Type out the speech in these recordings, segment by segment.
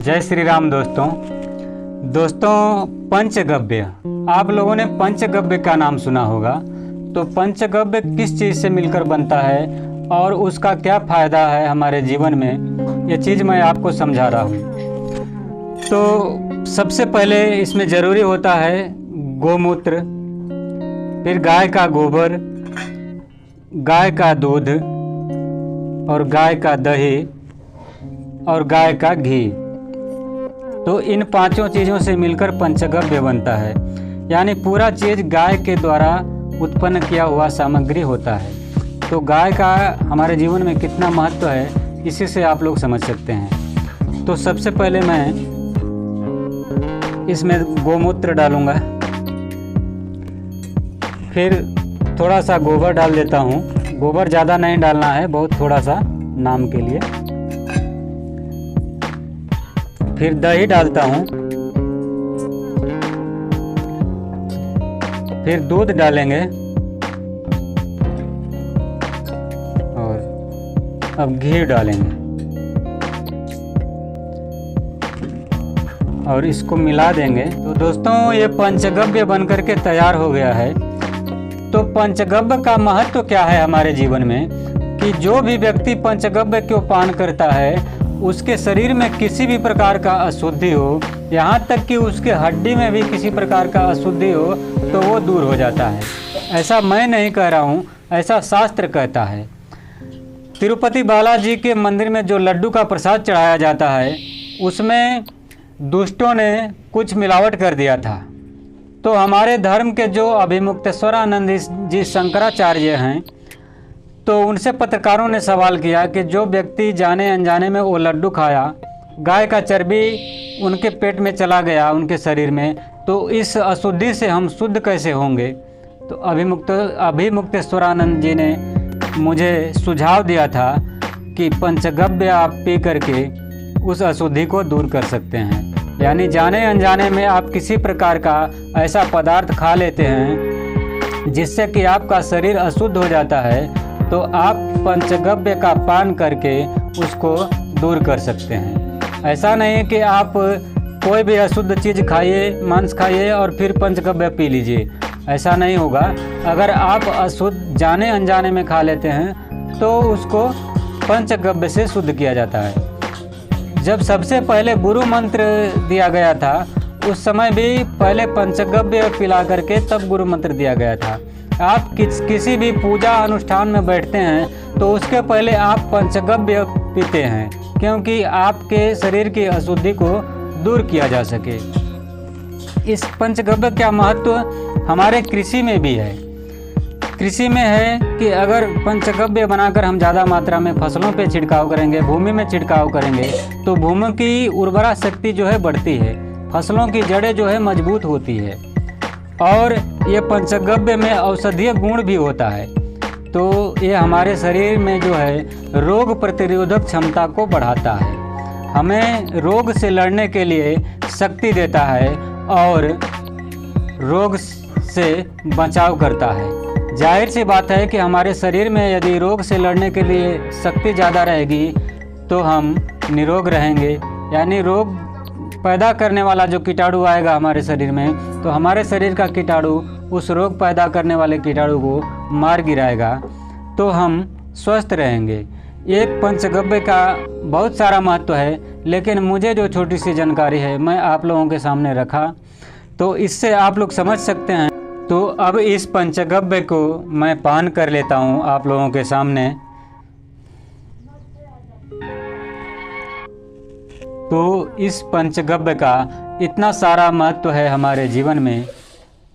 जय श्री राम दोस्तों पंचगव्य, आप लोगों ने पंचगव्य का नाम सुना होगा। तो पंचगव्य किस चीज़ से मिलकर बनता है और उसका क्या फ़ायदा है हमारे जीवन में, ये चीज़ मैं आपको समझा रहा हूँ। तो सबसे पहले इसमें ज़रूरी होता है गोमूत्र, फिर गाय का गोबर, गाय का दूध और गाय का दही और गाय का घी। तो इन पांचों चीज़ों से मिलकर पंचगव्य बनता है, यानी पूरा चीज़ गाय के द्वारा उत्पन्न किया हुआ सामग्री होता है। तो गाय का हमारे जीवन में कितना महत्व है इसी से आप लोग समझ सकते हैं। तो सबसे पहले मैं इसमें गोमूत्र डालूँगा, फिर थोड़ा सा गोबर डाल देता हूँ। गोबर ज़्यादा नहीं डालना है, बहुत थोड़ा सा नाम के लिए। फिर दही डालता हूँ, फिर दूध डालेंगे और अब घी डालेंगे और इसको मिला देंगे। तो दोस्तों ये पंचगव्य बनकर के तैयार हो गया है। तो पंचगव्य का महत्व क्या है हमारे जीवन में कि जो भी व्यक्ति पंचगव्य को पान करता है उसके शरीर में किसी भी प्रकार का अशुद्धि हो, यहाँ तक कि उसके हड्डी में भी किसी प्रकार का अशुद्धि हो तो वो दूर हो जाता है। ऐसा मैं नहीं कह रहा हूँ, ऐसा शास्त्र कहता है। तिरुपति बालाजी के मंदिर में जो लड्डू का प्रसाद चढ़ाया जाता है उसमें दुष्टों ने कुछ मिलावट कर दिया था। तो हमारे धर्म के जो अभिमुक्तेश्वरानंद जी शंकराचार्य हैं, तो उनसे पत्रकारों ने सवाल किया कि जो व्यक्ति जाने अनजाने में वो लड्डू खाया, गाय का चर्बी उनके पेट में चला गया उनके शरीर में, तो इस अशुद्धि से हम शुद्ध कैसे होंगे। तो अभिमुक्तेश्वरानंद जी ने मुझे सुझाव दिया था कि पंचगव्य आप पी करके उस अशुद्धि को दूर कर सकते हैं। यानी जाने अनजाने में आप किसी प्रकार का ऐसा पदार्थ खा लेते हैं जिससे कि आपका शरीर अशुद्ध हो जाता है, तो आप पंचगव्य का पान करके उसको दूर कर सकते हैं। ऐसा नहीं कि आप कोई भी अशुद्ध चीज़ खाइए, मांस खाइए और फिर पंचगव्य पी लीजिए, ऐसा नहीं होगा। अगर आप अशुद्ध जाने अनजाने में खा लेते हैं तो उसको पंचगव्य से शुद्ध किया जाता है। जब सबसे पहले गुरु मंत्र दिया गया था उस समय भी पहले पंचगव्य पिला करके तब गुरु मंत्र दिया गया था। आप किसी भी पूजा अनुष्ठान में बैठते हैं तो उसके पहले आप पंचगव्य पीते हैं, क्योंकि आपके शरीर की अशुद्धि को दूर किया जा सके। इस पंचगव्य का महत्व हमारे कृषि में भी है। कृषि में है कि अगर पंचगव्य बनाकर हम ज़्यादा मात्रा में फसलों पे छिड़काव करेंगे, भूमि में छिड़काव करेंगे, तो भूमि की उर्वरा शक्ति जो है बढ़ती है, फसलों की जड़ें जो है मजबूत होती है और ये पंचगव्य में औषधीय गुण भी होता है। तो ये हमारे शरीर में जो है रोग प्रतिरोधक क्षमता को बढ़ाता है, हमें रोग से लड़ने के लिए शक्ति देता है और रोग से बचाव करता है। जाहिर सी बात है कि हमारे शरीर में यदि रोग से लड़ने के लिए शक्ति ज़्यादा रहेगी तो हम निरोग रहेंगे। यानी रोग पैदा करने वाला जो कीटाणु आएगा हमारे शरीर में, तो हमारे शरीर का कीटाणु उस रोग पैदा करने वाले कीटाणु को मार गिराएगा, तो हम स्वस्थ रहेंगे। एक पंचगव्य का बहुत सारा महत्व है, लेकिन मुझे जो छोटी सी जानकारी है मैं आप लोगों के सामने रखा, तो इससे आप लोग समझ सकते हैं। तो अब इस पंचगव्य को मैं पान कर लेता हूँ आप लोगों के सामने। तो इस पंचगव्य का इतना सारा महत्व है हमारे जीवन में,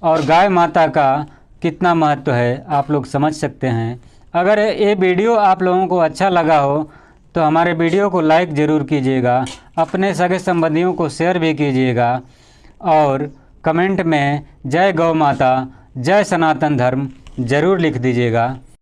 और गाय माता का कितना महत्व है आप लोग समझ सकते हैं। अगर ये वीडियो आप लोगों को अच्छा लगा हो तो हमारे वीडियो को लाइक ज़रूर कीजिएगा, अपने सगे संबंधियों को शेयर भी कीजिएगा और कमेंट में जय गौ माता, जय सनातन धर्म ज़रूर लिख दीजिएगा।